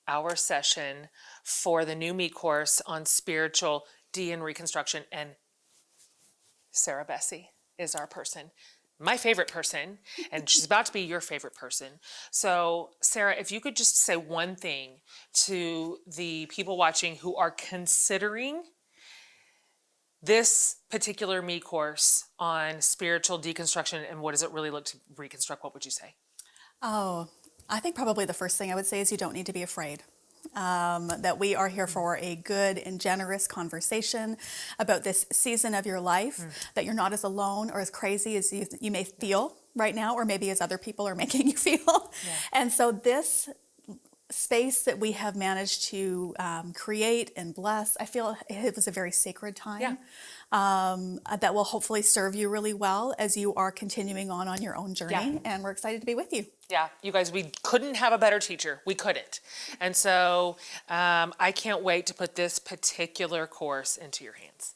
our session for the new meat course on spiritual and reconstruction, and Sarah Bessie is our person, my favorite person, and she's about to be your favorite person. So, Sarah, if you could just say one thing to the people watching who are considering this particular me course on spiritual deconstruction and what does it really look to reconstruct, what would you say? Oh, I think probably the first thing I would say is you don't need to be afraid. That we are here for a good and generous conversation about this season of your life, that you're not as alone or as crazy as you may feel right now, or maybe as other people are making you feel. Yeah. And so this space that we have managed to create and bless, I feel it was a very sacred time. Yeah. That will hopefully serve you really well as you are continuing on your own journey. Yeah. And we're excited to be with you. Yeah, you guys, we couldn't have a better teacher. We couldn't. And so I can't wait to put this particular course into your hands.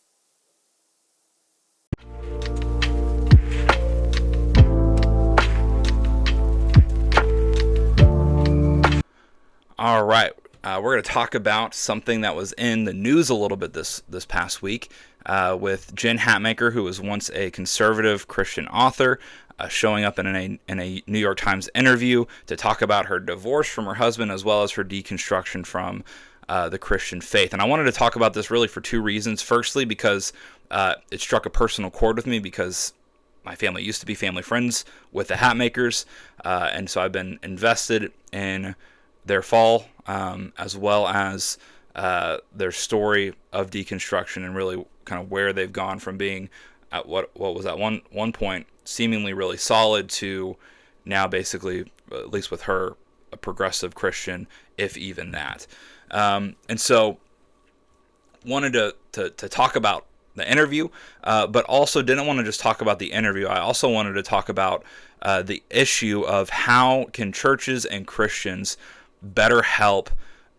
All right, we're going to talk about something that was in the news a little bit this past week with Jen Hatmaker, who was once a conservative Christian author, showing up in a New York Times interview to talk about her divorce from her husband as well as her deconstruction from the Christian faith. And I wanted to talk about this really for two reasons. Firstly, because it struck a personal chord with me because my family used to be family friends with the Hatmakers, and so I've been invested in their fall, as well as their story of deconstruction and really kind of where they've gone from being at what was at one point seemingly really solid to now basically, at least with her, a progressive Christian, if even that. And so wanted to talk about the interview, but also didn't want to just talk about the interview. I also wanted to talk about the issue of how can churches and Christians better help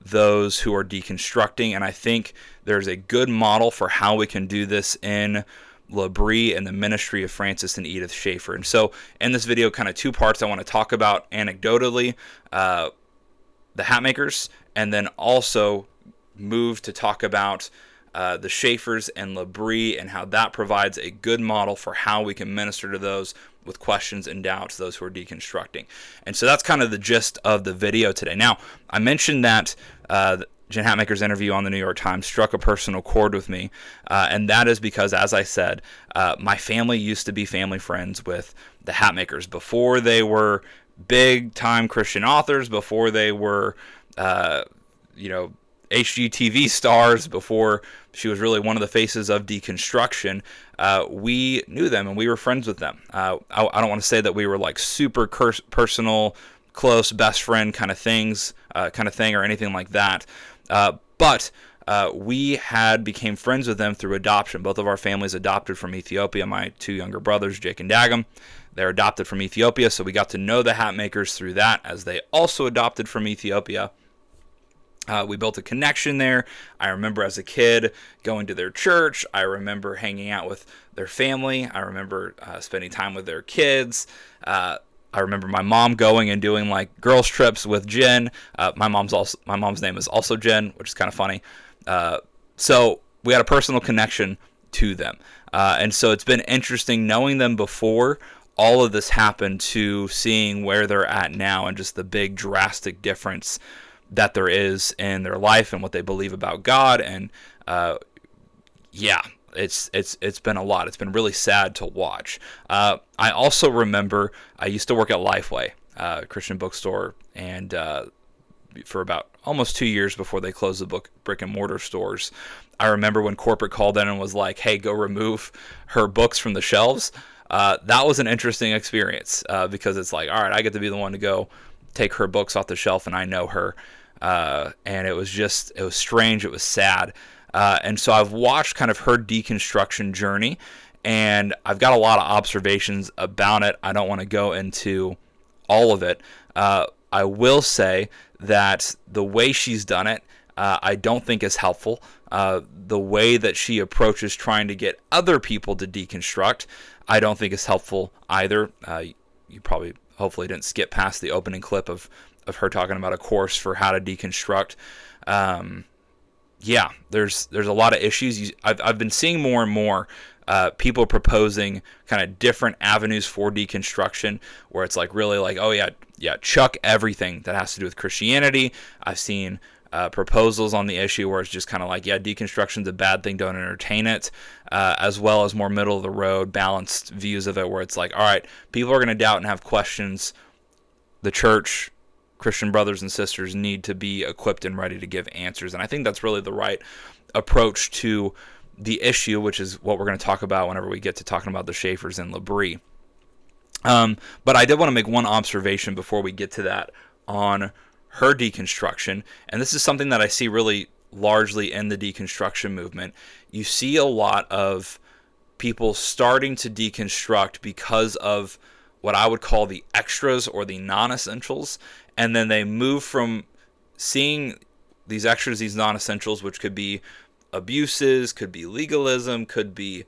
those who are deconstructing. And I think there's a good model for how we can do this in L'Abri and the ministry of Francis and Edith Schaeffer. And so in this video, kind of two parts, I want to talk about anecdotally the Hatmakers, and then also move to talk about the Schaeffers and L'Abri and how that provides a good model for how we can minister to those with questions and doubts, those who are deconstructing. And so that's kind of the gist of the video today. Now, I mentioned that Jen Hatmaker's interview on the New York Times struck a personal chord with me, and that is because, as I said, my family used to be family friends with the Hatmakers before they were big-time Christian authors, before they were, HGTV stars, before she was really one of the faces of deconstruction. We knew them and we were friends with them. I don't want to say that we were like super personal, close, best friend kind of thing or anything like that. But we became friends with them through adoption. Both of our families adopted from Ethiopia. My two younger brothers, Jake and Dagam, they're adopted from Ethiopia. So we got to know the Hatmakers through that, as they also adopted from Ethiopia. We built a connection there. I remember as a kid going to their church. I remember hanging out with their family. I remember spending time with their kids. I remember my mom going and doing like girls trips with Jen. My mom's name is also Jen, which is kind of funny. So we had a personal connection to them. And so it's been interesting knowing them before all of this happened to seeing where they're at now and just the big drastic difference that there is in their life and what they believe about God. And it's been a lot. It's been really sad to watch. I also remember I used to work at Lifeway, Christian bookstore, and for about almost 2 years before they closed the brick and mortar stores. I remember when corporate called in and was like, hey, go remove her books from the shelves. That was an interesting experience because it's like, all right, I get to be the one to go take her books off the shelf, and I know her. And it was strange. It was sad. And so I've watched kind of her deconstruction journey, and I've got a lot of observations about it. I don't want to go into all of it. I will say that the way she's done it, I don't think is helpful. The way that she approaches trying to get other people to deconstruct, I don't think is helpful either. You probably, hopefully, didn't skip past the opening clip of of her talking about a course for how to deconstruct. Yeah, there's a lot of issues. I've been seeing more and more people proposing kind of different avenues for deconstruction, where it's like really like, oh yeah, chuck everything that has to do with Christianity. I've seen proposals on the issue where it's just kind of like, yeah, deconstruction's a bad thing, don't entertain it, as well as more middle of the road, balanced views of it, where it's like, all right, people are going to doubt and have questions. The church, Christian brothers and sisters, need to be equipped and ready to give answers. And I think that's really the right approach to the issue, which is what we're going to talk about whenever we get to talking about the Schaeffers and Labrie. But I did want to make one observation before we get to that on her deconstruction. And this is something that I see really largely in the deconstruction movement. You see a lot of people starting to deconstruct because of what I would call the extras or the non-essentials. And then they move from seeing these extras, these non-essentials, which could be abuses, could be legalism, could be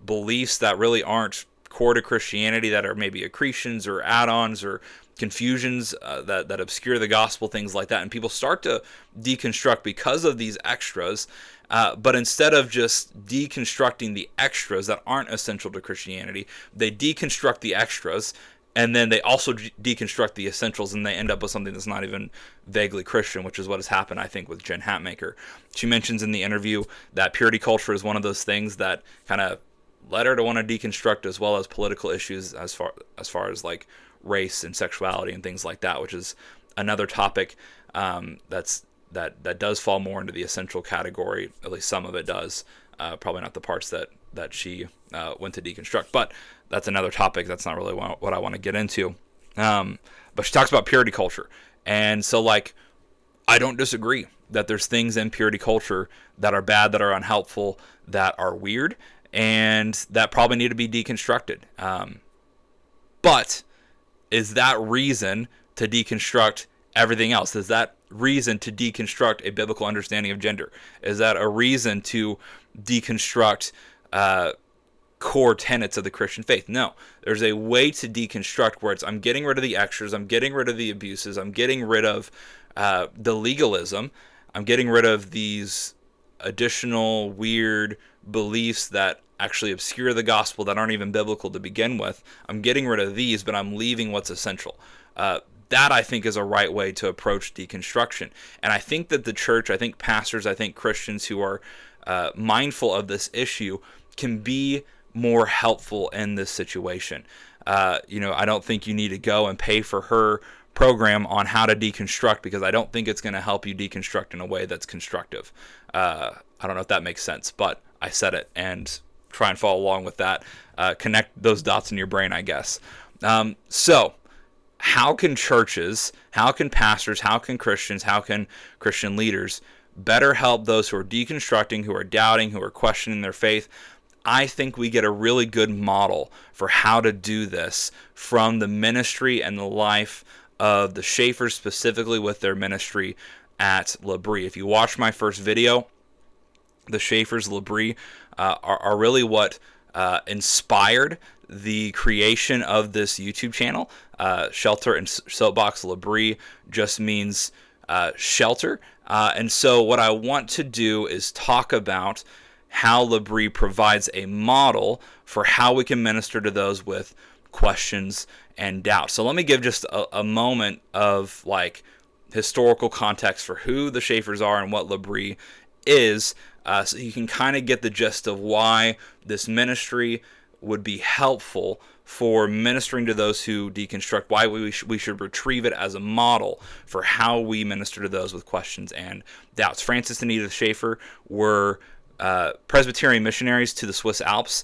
beliefs that really aren't core to Christianity, that are maybe accretions or add-ons or confusions that obscure the gospel, things like that. And people start to deconstruct because of these extras, but instead of just deconstructing the extras that aren't essential to Christianity, they deconstruct the extras, and then they also deconstruct the essentials, and they end up with something that's not even vaguely Christian, which is what has happened, I think, with Jen Hatmaker. She mentions in the interview that purity culture is one of those things that kind of led her to want to deconstruct, as well as political issues as far as like race and sexuality and things like that, which is another topic that does fall more into the essential category. At least some of it does. Probably not the parts that she went to deconstruct, but that's another topic. That's not really what I want to get into. But she talks about purity culture. And so, like, I don't disagree that there's things in purity culture that are bad, that are unhelpful, that are weird, and that probably need to be deconstructed. But is that reason to deconstruct everything else? Is that reason to deconstruct a biblical understanding of gender? Is that a reason to deconstruct core tenets of the Christian faith? No. There's a way to deconstruct where it's, I'm getting rid of the extras, I'm getting rid of the abuses, I'm getting rid of the legalism, I'm getting rid of these additional weird beliefs that actually obscure the gospel, that aren't even biblical to begin with. I'm getting rid of these, but I'm leaving what's essential. That, I think, is a right way to approach deconstruction. And I think that the church, I think pastors, I think Christians who are mindful of this issue can be more helpful in this situation. I don't think you need to go and pay for her program on how to deconstruct, because I don't think it's going to help you deconstruct in a way that's constructive. I don't know if that makes sense, but I said it, and try and follow along with that. Connect those dots in your brain, I guess. So how can churches, how can pastors, how can Christians, how can Christian leaders better help those who are deconstructing, who are doubting, who are questioning their faith? I think we get a really good model for how to do this from the ministry and the life of the Schaeffers, specifically with their ministry at Labrie. If you watch my first video, the Schaeffers, Labrie, are really what inspired the creation of this YouTube channel. Shelter and Soapbox Labrie just means shelter. And so what I want to do is talk about how Labrie provides a model for how we can minister to those with questions and doubt. So let me give just a moment of like historical context for who the Schaeffers are and what Labrie is, so you can kind of get the gist of why this ministry would be helpful for ministering to those who deconstruct, why we should retrieve it as a model for how we minister to those with questions and doubts. Francis and Edith Schaeffer were Presbyterian missionaries to the Swiss Alps.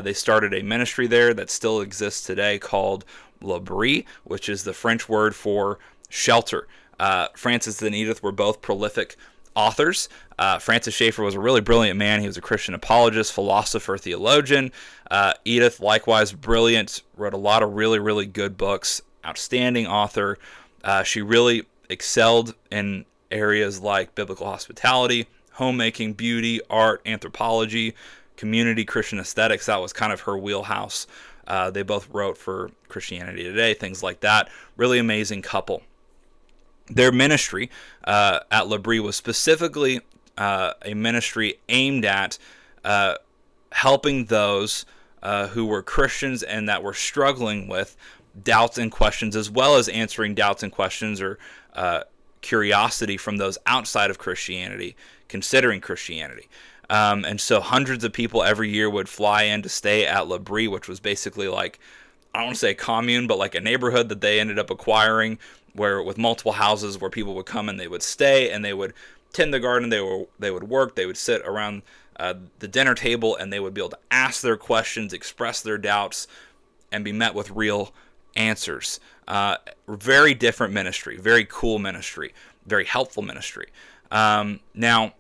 They started a ministry there that still exists today called Labrie, which is the French word for shelter. Francis and Edith were both prolific authors. Francis Schaeffer was a really brilliant man. He was a Christian apologist, philosopher, theologian. Edith, likewise, brilliant, wrote a lot of really, really good books, outstanding author. She really excelled in areas like biblical hospitality, homemaking, beauty, art, anthropology, community, Christian aesthetics. That was kind of her wheelhouse. They both wrote for Christianity Today, things like that. Really amazing couple. Their ministry at L'Abri was specifically a ministry aimed at helping those who were Christians and that were struggling with doubts and questions, as well as answering doubts and questions or curiosity from those outside of Christianity, considering Christianity. And so hundreds of people every year would fly in to stay at L'Abri, which was basically like, I don't want to say a commune, but like a neighborhood that they ended up acquiring, where with multiple houses where people would come and they would stay and they would tend the garden, they would work, they would sit around the dinner table, and they would be able to ask their questions, express their doubts, and be met with real answers. Very different ministry, very cool ministry, very helpful ministry. Now, I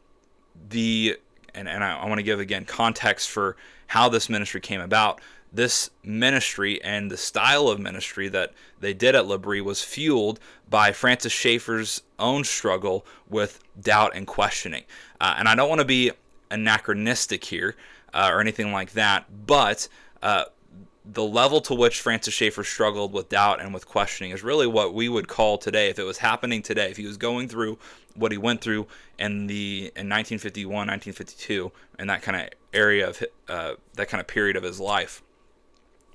want to give again context for how this ministry came about. This ministry and the style of ministry that they did at L'Abri was fueled by Francis Schaeffer's own struggle with doubt and questioning. And I don't want to be anachronistic here or anything like that, but the level to which Francis Schaeffer struggled with doubt and with questioning is really what we would call today, if it was happening today, if he was going through what he went through in 1951, 1952, and that kind of area of that kind of period of his life.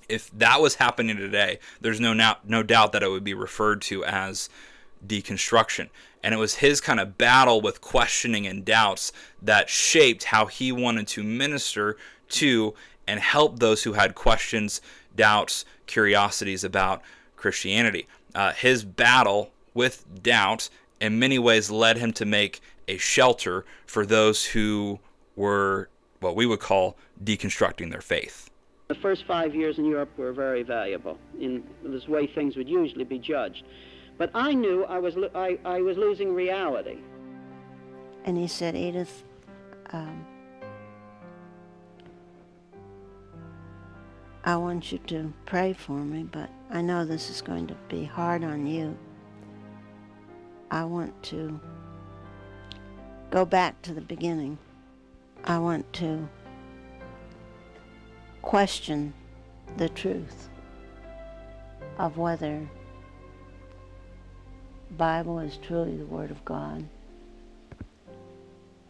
If that was happening today, there's no doubt that it would be referred to as deconstruction. And it was his kind of battle with questioning and doubts that shaped how he wanted to minister to and help those who had questions, doubts, curiosities about Christianity. His battle with doubt in many ways led him to make a shelter for those who were what we would call deconstructing their faith. The first 5 years in Europe were very valuable in this way things would usually be judged. But I knew I was losing reality. And he said, Edith, I want you to pray for me, but I know this is going to be hard on you. I want to go back to the beginning. I want to question the truth of whether the Bible is truly the Word of God,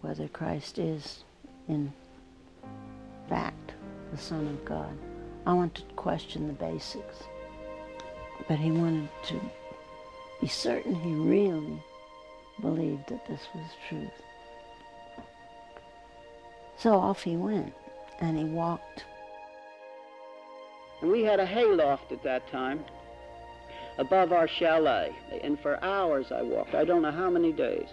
whether Christ is in fact the Son of God. I want to question the basics. But he wanted to be certain he really believed that this was truth. So off he went, and he walked. And we had a hayloft at that time above our chalet. And for hours I walked, I don't know how many days.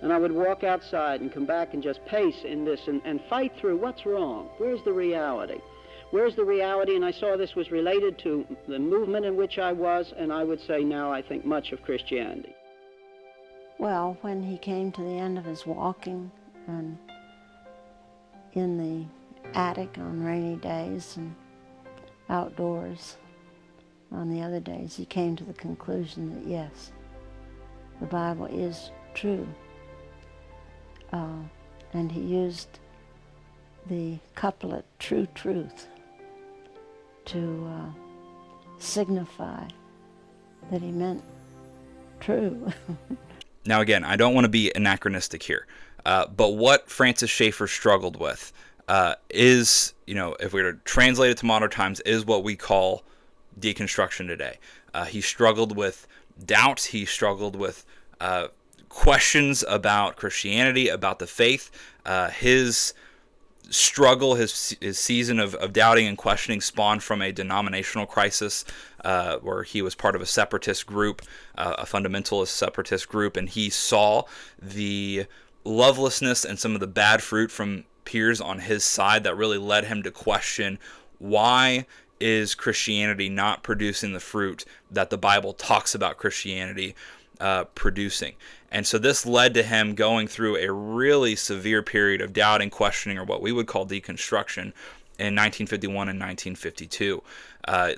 And I would walk outside and come back and just pace in this and fight through what's wrong. Where's the reality? Where's the reality? And I saw this was related to the movement in which I was, and I would say now I think much of Christianity. Well, when he came to the end of his walking and in the attic on rainy days and outdoors on the other days, he came to the conclusion that yes, the Bible is true. And he used the couplet, true truth, to signify that he meant true. Now again, I don't want to be anachronistic here, but what Francis Schaeffer struggled with is, if we were to translate it to modern times, is what we call deconstruction today. He struggled with doubts, he struggled with questions about Christianity, about the faith. His struggle, his season of doubting and questioning spawned from a denominational crisis where he was part of a separatist group, a fundamentalist separatist group, and he saw the lovelessness and some of the bad fruit from peers on his side that really led him to question, why is Christianity not producing the fruit that the Bible talks about Christianity producing? And so this led to him going through a really severe period of doubt and questioning, or what we would call deconstruction, in 1951 and 1952.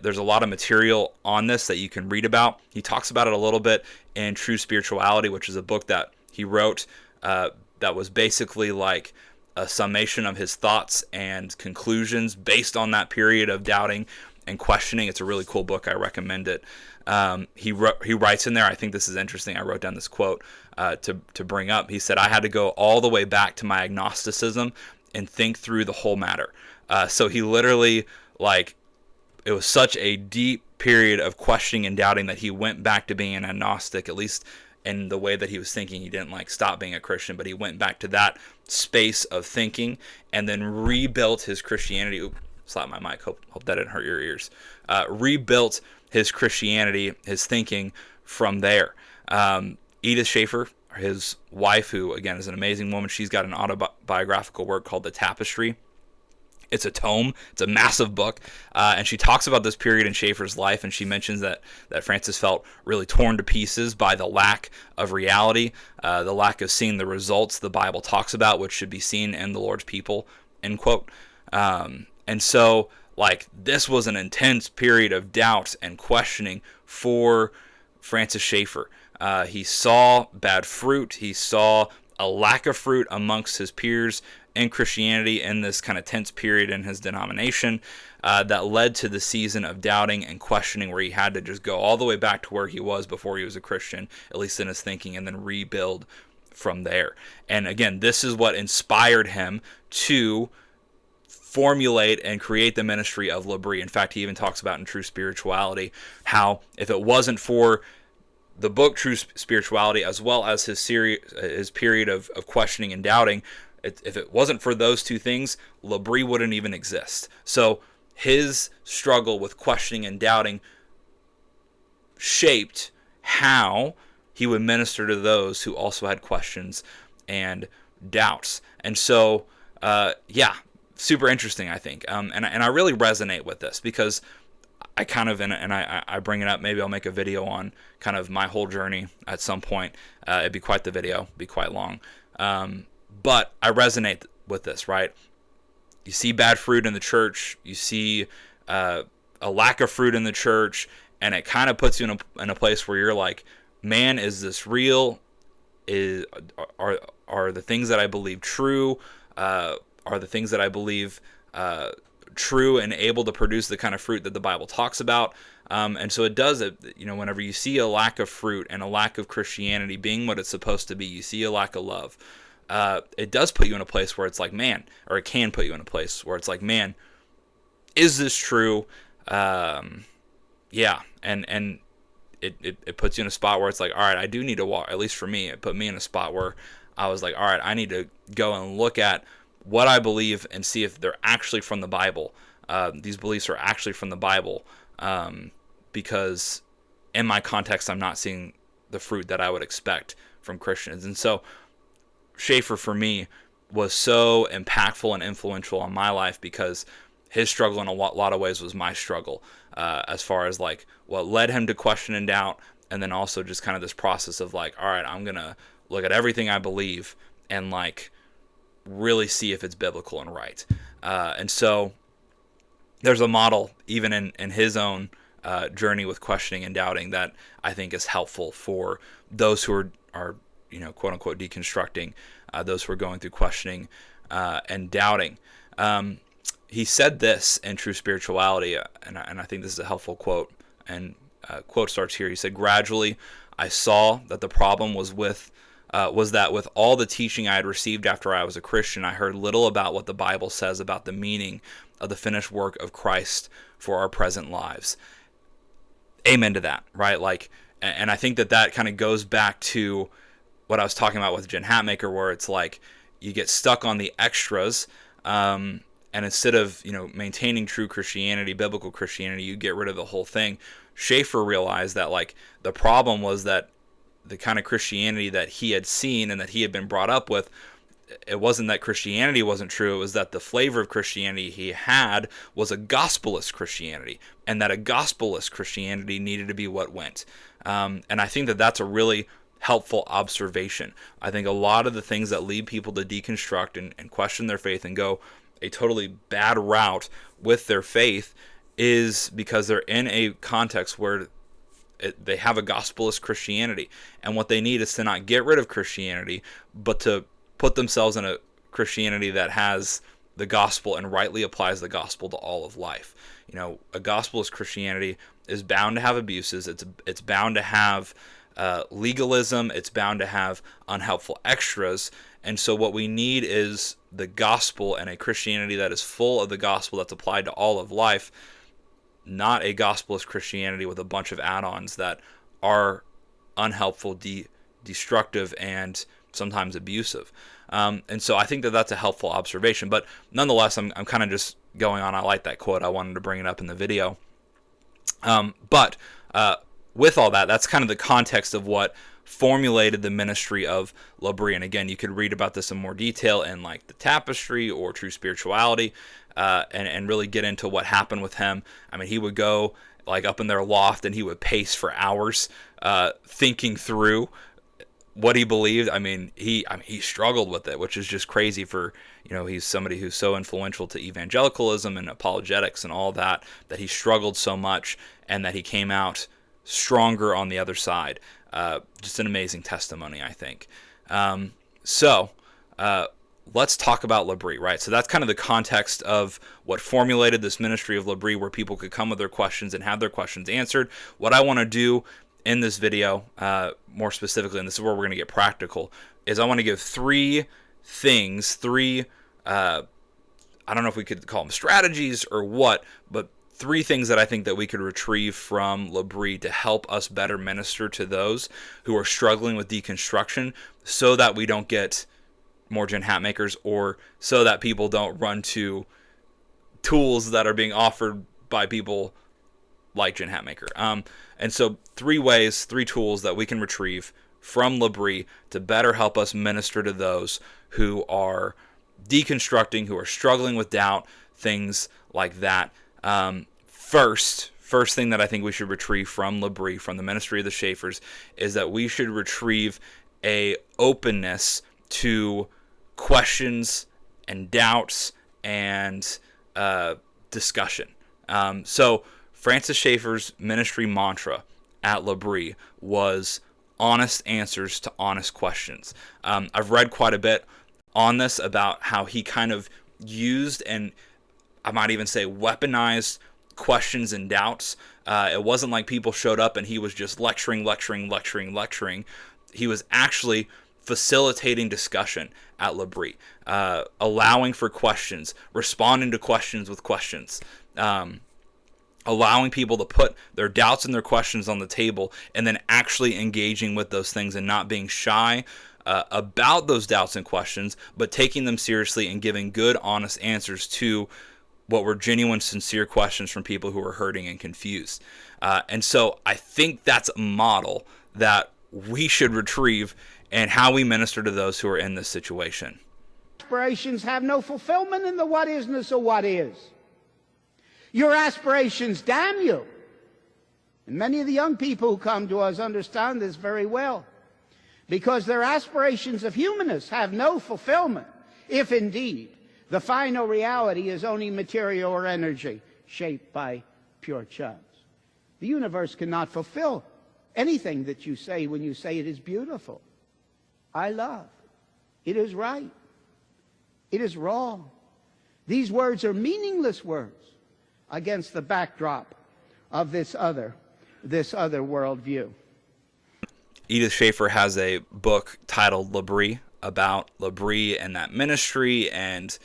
There's a lot of material on this that you can read about. He talks about it a little bit in True Spirituality, which is a book that he wrote that was basically like a summation of his thoughts and conclusions based on that period of doubting and Questioning. It's a really cool book. I recommend it. He writes in there, I think this is interesting. I wrote down this quote to bring up. He said, "I had to go all the way back to my agnosticism and think through the whole matter." So he literally, like, it was such a deep period of questioning and doubting that he went back to being an agnostic, at least in the way that he was thinking. He didn't like stop being a Christian, but he went back to that space of thinking and then rebuilt his Christianity. Oops, slap my mic. Hope that didn't hurt your ears. Rebuilt his Christianity, his thinking from there. Edith Schaeffer, his wife, who again is an amazing woman, she's got an autobiographical work called The Tapestry. It's a tome. It's a massive book. And she talks about this period in Schaeffer's life, and she mentions that Francis felt really torn to pieces by the lack of reality, the lack of seeing the results the Bible talks about, which should be seen in the Lord's people, end quote. And so, like, this was an intense period of doubt and questioning for Francis Schaeffer. He saw bad fruit. He saw a lack of fruit amongst his peers in Christianity in this kind of tense period in his denomination that led to the season of doubting and questioning, where he had to just go all the way back to where he was before he was a Christian, at least in his thinking, and then rebuild from there. And again, this is what inspired him to formulate and create the ministry of L'Abri. In fact, he even talks about in True Spirituality how if it wasn't for the book True Spirituality, as well as his period of questioning and doubting, if it wasn't for those two things, L'Abri wouldn't even exist. So his struggle with questioning and doubting shaped how he would minister to those who also had questions and doubts. And so, super interesting, I think. And I really resonate with this because I kind of, and I bring it up, maybe I'll make a video on kind of my whole journey at some point. It'd be quite the video, be quite long. But I resonate with this, right? You see bad fruit in the church, you see a lack of fruit in the church, and it kind of puts you in a place where you're like, man, is this real? Are the things that I believe true? Are the things that I believe true and able to produce the kind of fruit that the Bible talks about? And so it does it, whenever you see a lack of fruit and a lack of Christianity being what it's supposed to be, you see a lack of love. It does put you in a place where it's like, man, or it can put you in a place where it's like, man, is this true? And it puts you in a spot where it's like, all right, I do need to walk. At least for me, it put me in a spot where I was like, all right, I need to go and look at what I believe and see if they're actually from the Bible. These beliefs are actually from the Bible, because in my context, I'm not seeing the fruit that I would expect from Christians. And so Schaeffer, for me, was so impactful and influential on my life because his struggle in a lot of ways was my struggle, as far as like what led him to question and doubt, and then also just kind of this process of like, all right, I'm going to look at everything I believe and like really see if it's biblical and right. And so there's a model even in his own journey with questioning and doubting that I think is helpful for those who are quote unquote deconstructing, those who are going through questioning and doubting. He said this in True Spirituality, and I think this is a helpful quote, and quote starts here. He said, "Gradually, I saw that the problem was that with all the teaching I had received after I was a Christian, I heard little about what the Bible says about the meaning of the finished work of Christ for our present lives." Amen to that, right? Like, and I think that kind of goes back to what I was talking about with Jen Hatmaker, where it's like you get stuck on the extras, and instead of maintaining true Christianity, biblical Christianity, you get rid of the whole thing. Schaeffer realized that like the problem was that the kind of Christianity that he had seen and that he had been brought up with, it wasn't that Christianity wasn't true, it was that the flavor of Christianity he had was a gospelist Christianity, and that a gospelist Christianity needed to be what went. And I think that that's a really helpful observation. I think a lot of the things that lead people to deconstruct and question their faith and go a totally bad route with their faith is because they're in a context where they have a gospelist Christianity, and what they need is to not get rid of Christianity, but to put themselves in a Christianity that has the gospel and rightly applies the gospel to all of life. a gospelist Christianity is bound to have abuses. It's bound to have legalism. It's bound to have unhelpful extras. And so what we need is the gospel and a Christianity that is full of the gospel that's applied to all of life, not a gospelist Christianity with a bunch of add-ons that are unhelpful, destructive, and sometimes abusive. And so I think that that's a helpful observation. But nonetheless, I'm kind of just going on. I like that quote. I wanted to bring it up in the video. But with all that, that's kind of the context of what formulated the ministry of L'Abri. And again, you could read about this in more detail in like the Tapestry or True Spirituality, and really get into what happened with him. I mean, he would go like up in their loft and he would pace for hours, thinking through what he believed. I mean, he struggled with it, which is just crazy for, he's somebody who's so influential to evangelicalism and apologetics and all that he struggled so much and that he came out stronger on the other side. Just an amazing testimony, I think. So let's talk about L'Abri, right? So that's kind of the context of what formulated this ministry of L'Abri, where people could come with their questions and have their questions answered. What I want to do in this video, more specifically, and this is where we're going to get practical, is I want to give three things, I don't know if we could call them strategies or what, but three things that I think that we could retrieve from L'Abri to help us better minister to those who are struggling with deconstruction, so that we don't get more Jen Hatmakers, or so that people don't run to tools that are being offered by people like Jen Hatmaker. And so three tools that we can retrieve from L'Abri to better help us minister to those who are deconstructing, who are struggling with doubt, things like that. First thing that I think we should retrieve from L'Abri, from the ministry of the Schaeffers, is that we should retrieve a openness to questions and doubts and discussion. So Francis Schaeffer's ministry mantra at L'Abri was honest answers to honest questions. I've read quite a bit on this about how he kind of used, and I might even say weaponized, questions and doubts. It wasn't like people showed up and he was just lecturing. He was actually facilitating discussion at L'Abri, allowing for questions, responding to questions with questions, allowing people to put their doubts and their questions on the table, and then actually engaging with those things and not being shy about those doubts and questions, but taking them seriously and giving good, honest answers to what were genuine, sincere questions from people who were hurting and confused. And so I think that's a model that we should retrieve in how we minister to those who are in this situation. Aspirations have no fulfillment in the what isness of what is. Your aspirations damn you. And many of the young people who come to us understand this very well, because their aspirations of humanness have no fulfillment, if indeed the final reality is only material or energy shaped by pure chance. The universe cannot fulfill anything that you say when you say it is beautiful. I love. It is right. It is wrong. These words are meaningless words against the backdrop of this other worldview. Edith Schaeffer has a book titled L'Abri, about L'Abri and that ministry and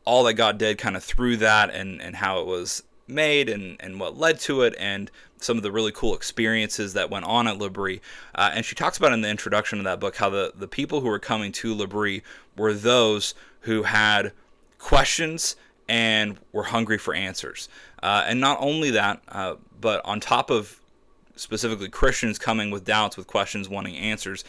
all that God did kind of through that, and how it was made and what led to it, and some of the really cool experiences that went on at L'Abri. And she talks about in the introduction of that book how the people who were coming to L'Abri were those who had questions and were hungry for answers. And not only that, but on top of specifically Christians coming with doubts, with questions, wanting answers,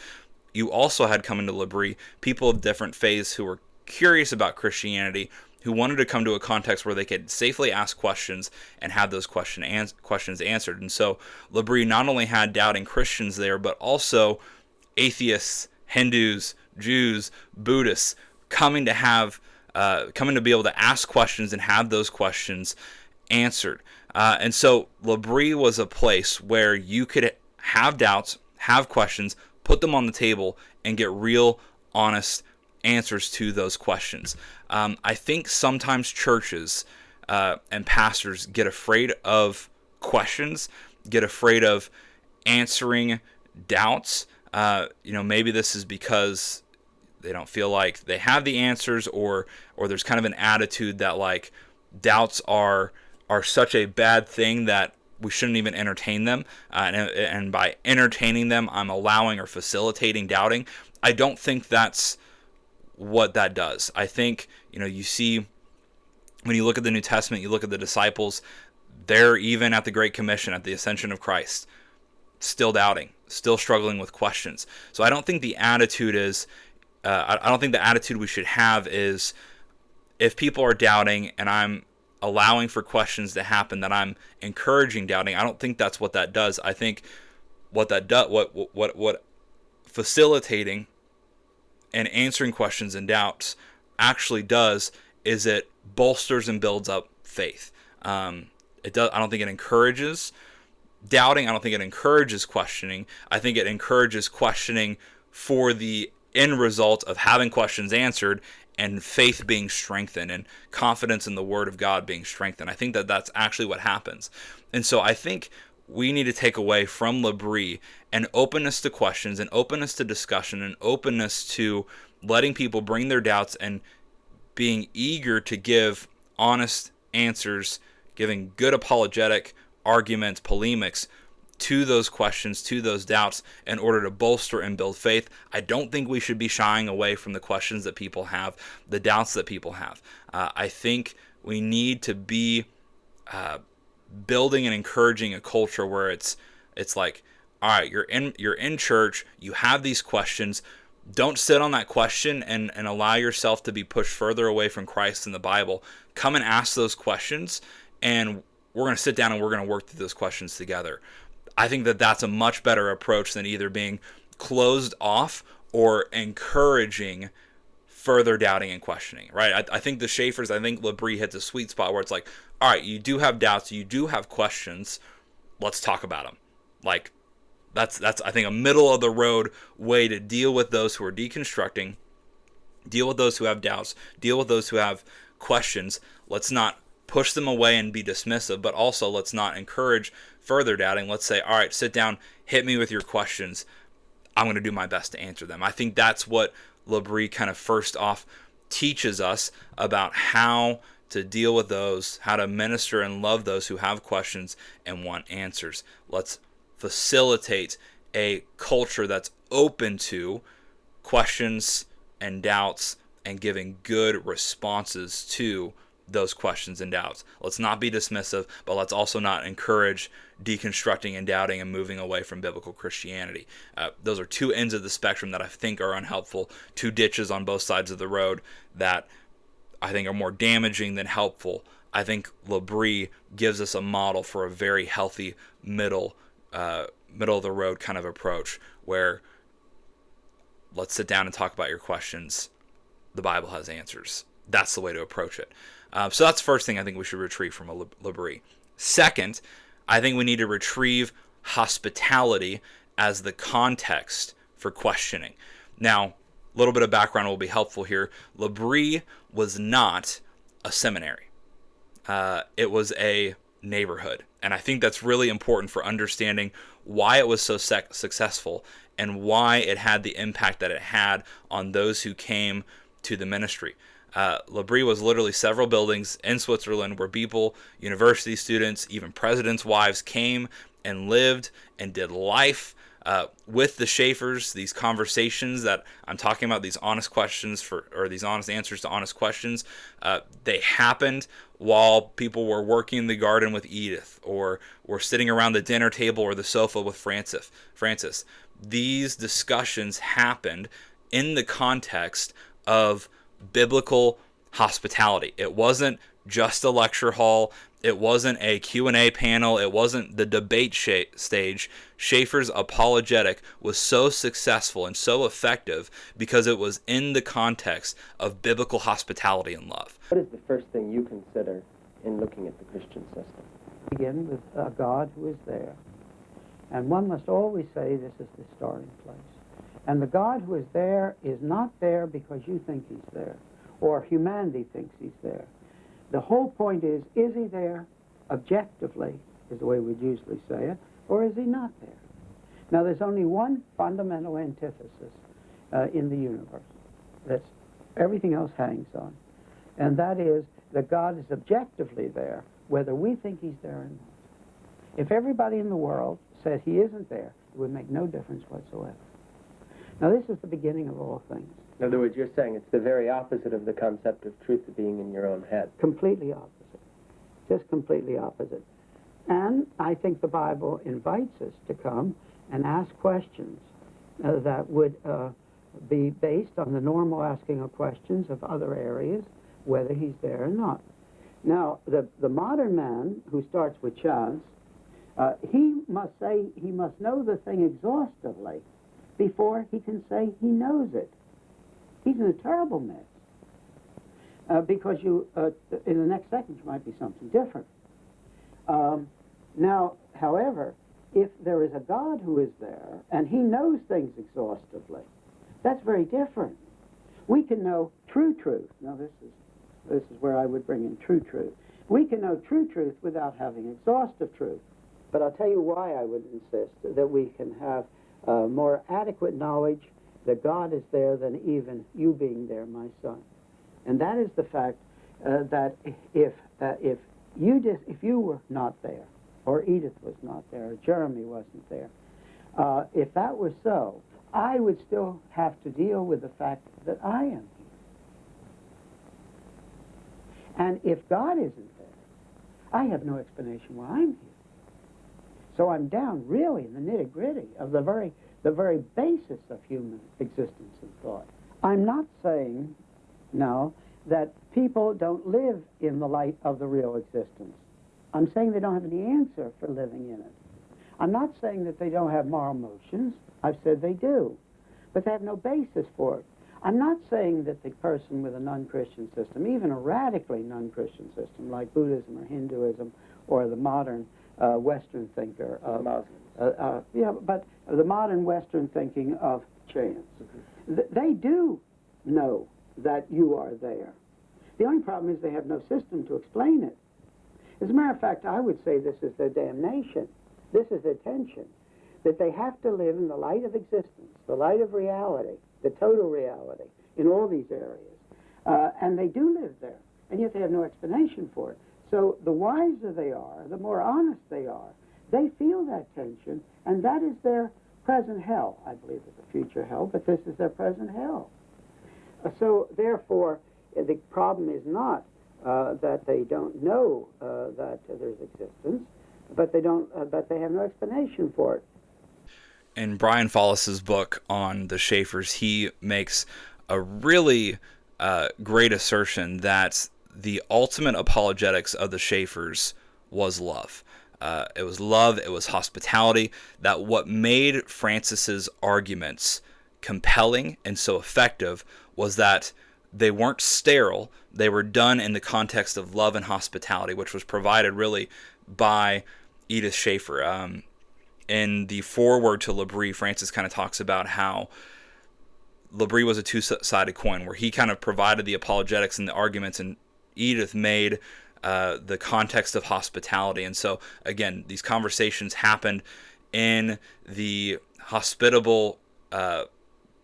you also had coming to L'Abri people of different faiths who were curious about Christianity, who wanted to come to a context where they could safely ask questions and have those questions answered. And so L'Abri not only had doubting Christians there, but also atheists, Hindus, Jews, Buddhists coming to be able to ask questions and have those questions answered. And so L'Abri was a place where you could have doubts, have questions, put them on the table, and get real, honest answers to those questions. I think sometimes churches and pastors get afraid of questions, get afraid of answering doubts. Maybe this is because they don't feel like they have the answers, or there's kind of an attitude that like doubts are such a bad thing that we shouldn't even entertain them. And by entertaining them, I'm allowing or facilitating doubting. I don't think that's what that does. I think, you see, when you look at the New Testament, you look at the disciples, they're even at the Great Commission, at the ascension of Christ, still doubting, still struggling with questions. So I don't think the attitude is, I don't think the attitude we should have is, if people are doubting and I'm allowing for questions to happen, that I'm encouraging doubting. I don't think that's what that does. I think what that does, what facilitating and answering questions and doubts actually does is it bolsters and builds up faith. It does. I don't think it encourages doubting. I don't think it encourages questioning. I think it encourages questioning for the end result of having questions answered and faith being strengthened and confidence in the Word of God being strengthened. I think that that's actually what happens. And so I think we need to take away from Labrie an openness to questions, an openness to discussion, an openness to letting people bring their doubts and being eager to give honest answers, giving good apologetic arguments, polemics to those questions, to those doubts, in order to bolster and build faith. I don't think we should be shying away from the questions that people have, the doubts that people have. I think we need to be building and encouraging a culture where it's like, all right, you're in church, you have these questions. Don't sit on that question and allow yourself to be pushed further away from Christ and the Bible. Come and ask those questions, and we're going to sit down and we're going to work through those questions together. I think that that's a much better approach than either being closed off or encouraging further doubting and questioning, right? I think the Schaeffers, I think Labrie hits a sweet spot where it's like, all right, you do have doubts, you do have questions, let's talk about them. Like, that's I think a middle of the road way to deal with those who are deconstructing, deal with those who have doubts, deal with those who have questions. Let's not push them away and be dismissive, but also let's not encourage further doubting. Let's say, all right, sit down, hit me with your questions. I'm going to do my best to answer them. I think that's what Labrie kind of first off teaches us about how to deal with those, how to minister and love those who have questions and want answers. Let's facilitate a culture that's open to questions and doubts and giving good responses to those questions and doubts. Let's not be dismissive, but let's also not encourage deconstructing and doubting and moving away from biblical Christianity. Those are two ends of the spectrum that I think are unhelpful, two ditches on both sides of the road that I think are more damaging than helpful. I think Labrie gives us a model for a very healthy middle of the road kind of approach where let's sit down and talk about your questions. The Bible has answers. That's the way to approach it. So that's the first thing I think we should retrieve from Labrie. Second, I think we need to retrieve hospitality as the context for questioning. Now, a little bit of background will be helpful here. Labrie was not a seminary. It was a neighborhood. And I think that's really important for understanding why it was so successful and why it had the impact that it had on those who came to the ministry. Labrie was literally several buildings in Switzerland where people, university students, even presidents' wives came and lived and did life with the Schaeffers. These conversations that I'm talking about, these honest questions or these honest answers to honest questions, they happened while people were working in the garden with Edith or were sitting around the dinner table or the sofa with Francis. These discussions happened in the context of biblical hospitality. It wasn't just a lecture hall. It wasn't a Q&A panel. It wasn't the debate stage. Schaeffer's apologetic was so successful and so effective because it was in the context of biblical hospitality and love. What is the first thing you consider in looking at the Christian system? Begin with a God who is there. And one must always say this is the starting place. And the God who is there is not there because you think he's there or humanity thinks he's there, The whole point is he there objectively, is the way we'd usually say it, or is he not there? Now, there's only one fundamental antithesis in the universe that everything else hangs on, and that is that God is objectively there, whether we think he's there or not. If everybody in the world said he isn't there, it would make no difference whatsoever. Now, this is the beginning of all things. In other words, you're saying it's the very opposite of the concept of truth being in your own head. Completely opposite. Just completely opposite. And I think the Bible invites us to come and ask questions that would be based on the normal asking of questions of other areas, whether he's there or not. Now, the modern man who starts with chance, he must know the thing exhaustively before he can say he knows it. He's in a terrible mess because in the next second you might be something different. Now, however, if there is a God who is there and he knows things exhaustively, that's very different. We can know true truth. Now, this is where I would bring in true truth. We can know true truth without having exhaustive truth. But I'll tell you why I would insist that we can have more adequate knowledge that God is there than even you being there, my son. And that is the fact that if you were not there, or Edith was not there, or Jeremy wasn't there, if that were so, I would still have to deal with the fact that I am here. And if God isn't there, I have no explanation why I'm here. So I'm down really in the nitty-gritty of the very basis of human existence and thought. I'm not saying now that people don't live in the light of the real existence. I'm saying they don't have any answer for living in it. I'm not saying that they don't have moral motions. I've said they do. But they have no basis for it. I'm not saying that the person with a non-Christian system, even a radically non-Christian system like Buddhism or Hinduism or the modern Western thinker, but the modern Western thinking of chance, they do know that you are there. The only problem is they have no system to explain it. As a matter of fact, I would say this is their damnation. This is their tension, that they have to live in the light of existence, the light of reality, the total reality in all these areas. And they do live there, and yet they have no explanation for it. So the wiser they are, the more honest they are, they feel that tension, and that is their present hell. I believe it's a future hell, but this is their present hell. So therefore, the problem is not that they don't know that there's existence, but they have no explanation for it. In Brian Follis's book on the Schaeffers, he makes a really great assertion that the ultimate apologetics of the Schaeffers was love. It was love, it was hospitality, that what made Francis's arguments compelling and so effective was that they weren't sterile, they were done in the context of love and hospitality, which was provided really by Edith Schaeffer. In the foreword to Labrie, Francis kind of talks about how Labrie was a two-sided coin, where he kind of provided the apologetics and the arguments, and Edith made the context of hospitality. And so, again, these conversations happened in the hospitable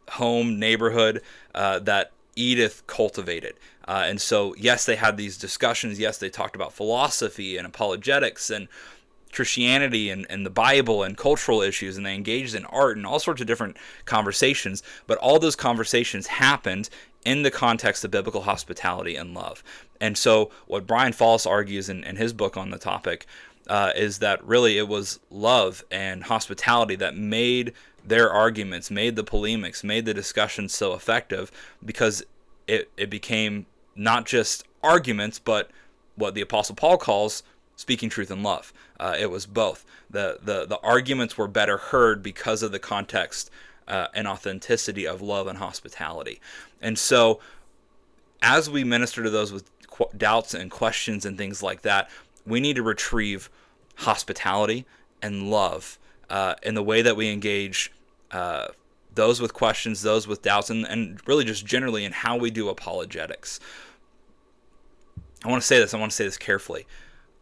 home neighborhood that Edith cultivated. And so, yes, they had these discussions. Yes, they talked about philosophy and apologetics and Christianity and the Bible and cultural issues, and they engaged in art and all sorts of different conversations. But all those conversations happened in the context of biblical hospitality and love. And so what Brian Follis argues in his book on the topic is that really it was love and hospitality that made their arguments, made the polemics, made the discussions so effective, because it became not just arguments, but what the Apostle Paul calls speaking truth in love. It was both. The arguments were better heard because of the context and authenticity of love and hospitality. And so as we minister to those with doubts and questions and things like that, we need to retrieve hospitality and love in the way that we engage those with questions, those with doubts, and really just generally in how we do apologetics. I want to say this carefully.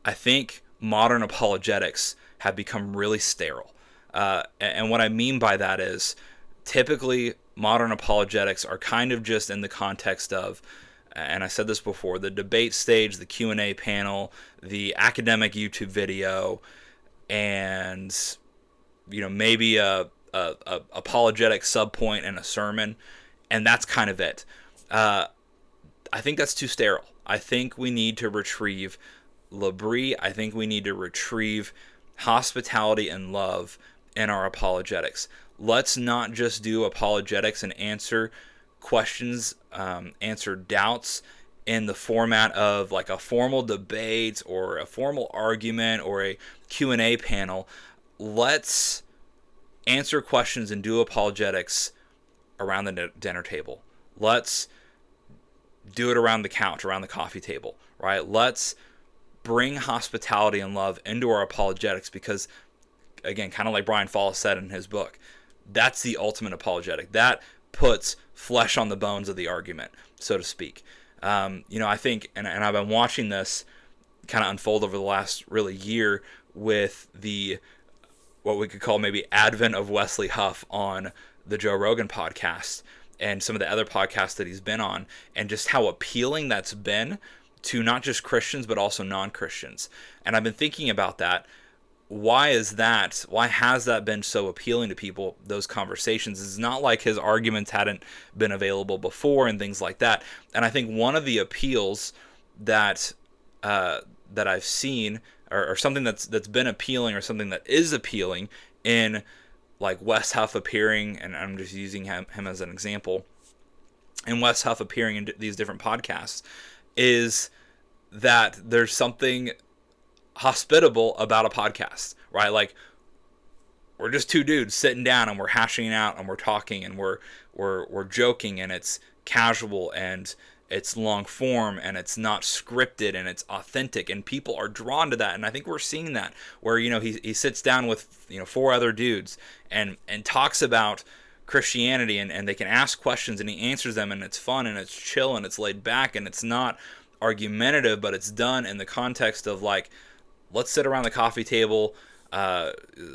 I think modern apologetics have become really sterile. And what I mean by that is typically modern apologetics are kind of just in the context of, and I said this before, the debate stage, the Q&A panel, the academic YouTube video, and maybe a apologetic subpoint in a sermon, and that's kind of it. I think that's too sterile. I think we need to retrieve labrie. I think we need to retrieve hospitality and love in our apologetics. Let's not just do apologetics and answer questions, answer doubts in the format of like a formal debate or a formal argument or a Q&A panel. Let's answer questions and do apologetics around the dinner table. Let's do it around the couch, around the coffee table, right? Let's bring hospitality and love into our apologetics because, again, kind of like Brian Fallis said in his book, that's the ultimate apologetic. That puts flesh on the bones of the argument, so to speak. I think, and I've been watching this kind of unfold over the last really year with the, what we could call maybe advent of Wesley Huff on the Joe Rogan podcast and some of the other podcasts that he's been on, and just how appealing that's been to not just Christians, but also non-Christians. And I've been thinking about that. Why is that? Why has that been so appealing to people, those conversations? It's not like his arguments hadn't been available before and things like that. And I think one of the appeals that I've seen, or something that's been appealing, or something that is appealing in like Wes Huff appearing, and I'm just using him as an example, and Wes Huff appearing in these different podcasts, is that there's something hospitable about a podcast, right? Like, we're just two dudes sitting down and we're hashing it out and we're talking and we're joking, and it's casual and it's long form and it's not scripted and it's authentic, and people are drawn to that. And I think we're seeing that where, he sits down with, 4 other dudes and talks about Christianity, and they can ask questions and he answers them, and it's fun and it's chill and it's laid back and it's not argumentative, but it's done in the context of like, let's sit around the coffee table,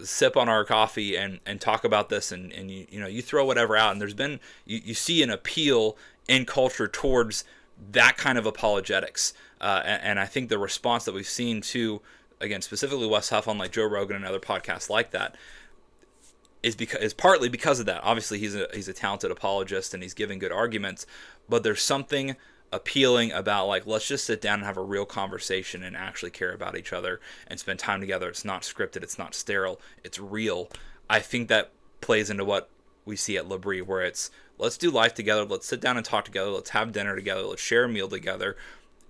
sip on our coffee and talk about this, and you throw whatever out, and there's been, you see an appeal in culture towards that kind of apologetics, and I think the response that we've seen to, again, specifically Wes Huff on like Joe Rogan and other podcasts like that, is partly because of that. Obviously, he's a talented apologist and he's giving good arguments, but there's something appealing about like, let's just sit down and have a real conversation and actually care about each other and spend time together. It's not scripted, it's not sterile, it's real. I think that plays into what we see at Labrie, where it's, let's do life together, let's sit down and talk together, let's have dinner together, let's share a meal together,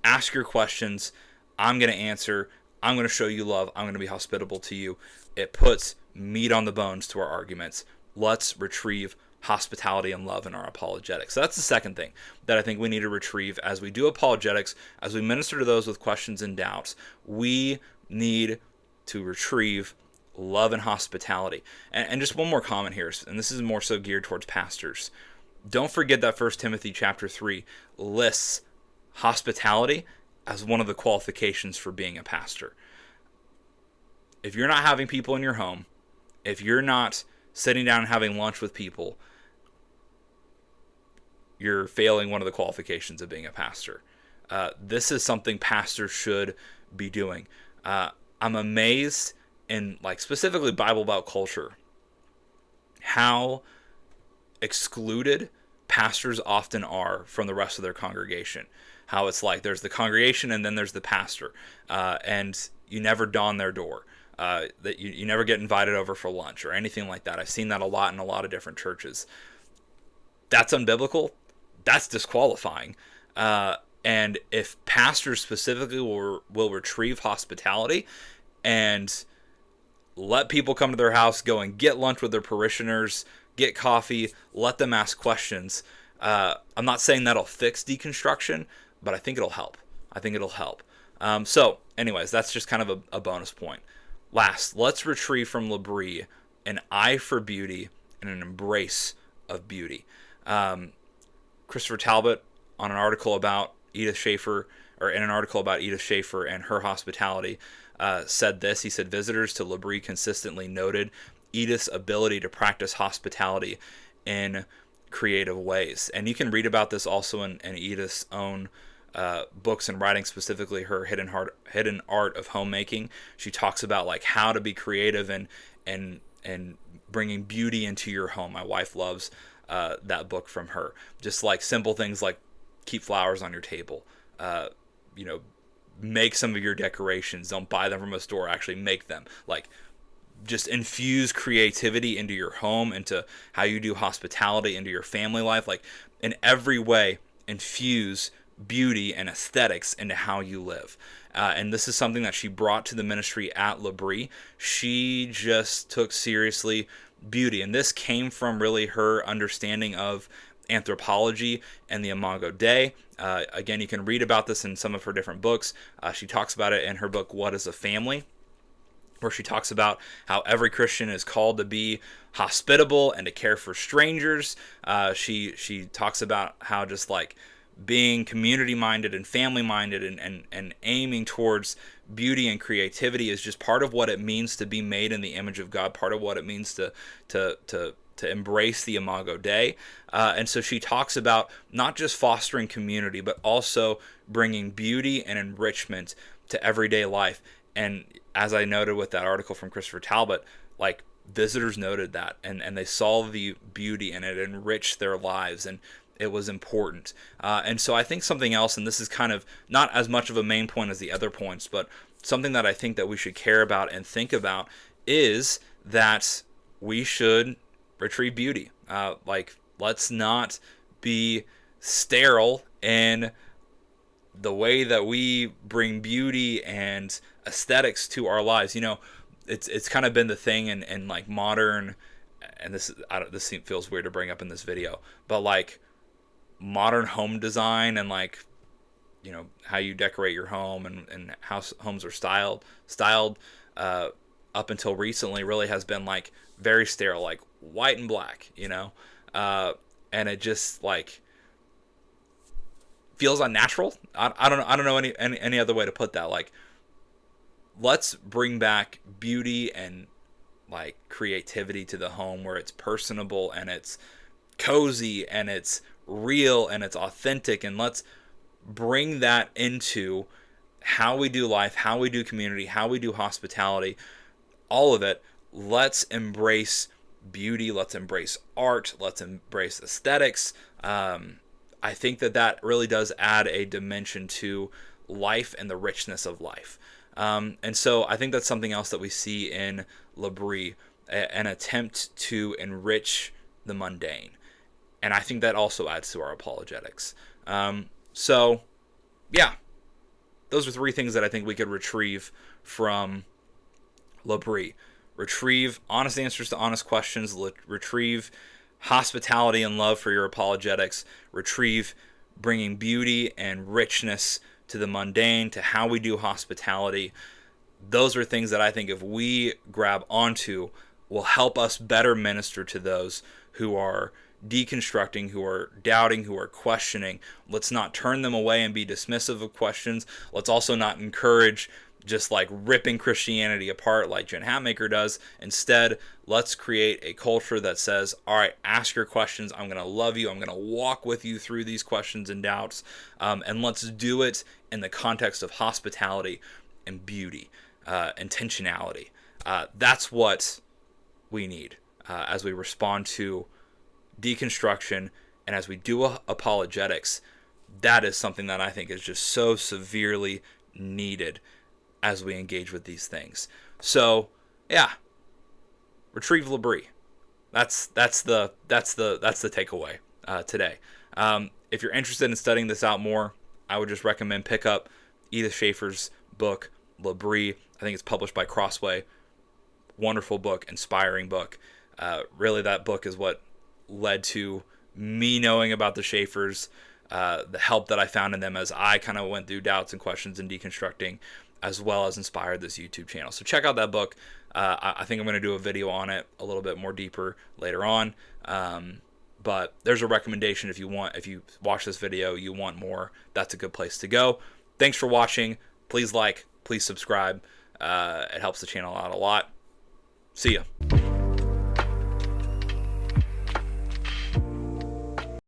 ask your questions, I'm going to answer, I'm going to show you love, I'm going to be hospitable to you. It puts meat on the bones to our arguments. Let's retrieve hospitality and love in our apologetics. So that's the second thing that I think we need to retrieve as we do apologetics, as we minister to those with questions and doubts. We need to retrieve love and hospitality. And just one more comment here, and this is more so geared towards pastors. Don't forget that 1 Timothy chapter 3 lists hospitality as one of the qualifications for being a pastor. If you're not having people in your home, if you're not sitting down and having lunch with people, you're failing one of the qualifications of being a pastor. This is something pastors should be doing. I'm amazed in, like, specifically Bible Belt culture, how excluded pastors often are from the rest of their congregation. How it's like there's the congregation and then there's the pastor, and you never don their door. That you never get invited over for lunch or anything like that. I've seen that a lot in a lot of different churches. That's unbiblical. That's disqualifying. And if pastors specifically will retrieve hospitality and let people come to their house, go and get lunch with their parishioners, get coffee, let them ask questions. I'm not saying that'll fix deconstruction, but I think it'll help. So anyways, that's just kind of a bonus point. Last, let's retrieve from Labrie an eye for beauty and an embrace of beauty. Christopher Talbot, on an article about Edith Schaeffer, or in an article about Edith Schaeffer and her hospitality, said this. He said, visitors to L'Abri consistently noted Edith's ability to practice hospitality in creative ways. And you can read about this also in Edith's own books and writing, specifically her hidden art of homemaking. She talks about like how to be creative and bringing beauty into your home. My wife loves that book from her. Just like simple things like keep flowers on your table, make some of your decorations. Don't buy them from a store, actually make them. Like, just infuse creativity into your home, into how you do hospitality, into your family life. Like, in every way, infuse beauty and aesthetics into how you live. And this is something that she brought to the ministry at L'Abri. She just took seriously beauty. And this came from really her understanding of anthropology and the Imago Dei. Again, you can read about this in some of her different books. She talks about it in her book, What is a Family?, where she talks about how every Christian is called to be hospitable and to care for strangers. She talks about how just like being community-minded and family-minded and aiming towards beauty and creativity is just part of what it means to be made in the image of God, part of what it means to embrace the Imago Dei. And so she talks about not just fostering community, but also bringing beauty and enrichment to everyday life. And as I noted with that article from Christopher Talbot, like, visitors noted that and they saw the beauty and it enriched their lives and it was important. And so I think something else, and this is kind of not as much of a main point as the other points, but something that I think that we should care about and think about is that we should retrieve beauty. Let's not be sterile in the way that we bring beauty and aesthetics to our lives. It's kind of been the thing in like modern, and this feels weird to bring up in this video, but like modern home design and like, how you decorate your home and how homes are styled up until recently really has been like very sterile, like white and black, and it just like feels unnatural. I don't know any other way to put that. Like, let's bring back beauty and like creativity to the home, where it's personable and it's cozy and it's real and it's authentic, and let's bring that into how we do life, how we do community, how we do hospitality, all of it. Let's embrace beauty, let's embrace art, let's embrace aesthetics. I think that really does add a dimension to life and the richness of life. And so I think that's something else that we see in L'Abri, an attempt to enrich the mundane. And I think that also adds to our apologetics. So, yeah, those are three things that I think we could retrieve from L'Abri. Retrieve honest answers to honest questions. Retrieve hospitality and love for your apologetics. Retrieve bringing beauty and richness to the mundane, to how we do hospitality. Those are things that I think if we grab onto will help us better minister to those who are deconstructing, who are doubting, who are questioning. Let's not turn them away and be dismissive of questions. Let's also not encourage just like ripping Christianity apart like Jen Hatmaker does. Instead, let's create a culture that says, all right, ask your questions. I'm going to love you. I'm going to walk with you through these questions and doubts. And let's do it in the context of hospitality and beauty, intentionality. That's what we need as we respond to deconstruction and as we do apologetics. That is something that I think is just so severely needed as we engage with these things. So, yeah, retrieve L'Abri. That's the takeaway today. If you're interested in studying this out more, I would just recommend pick up Edith Schaeffer's book, L'Abri. I think it's published by Crossway. Wonderful book, inspiring book. Really, that book is what led to me knowing about the Schaeffers, the help that I found in them as I kind of went through doubts and questions and deconstructing, as well as inspired this YouTube channel. So check out that book. I think I'm going to do a video on it a little bit more deeper later on. But there's a recommendation if you watch this video, you want more, that's a good place to go. Thanks for watching. Please like, please subscribe. It helps the channel out a lot. See ya.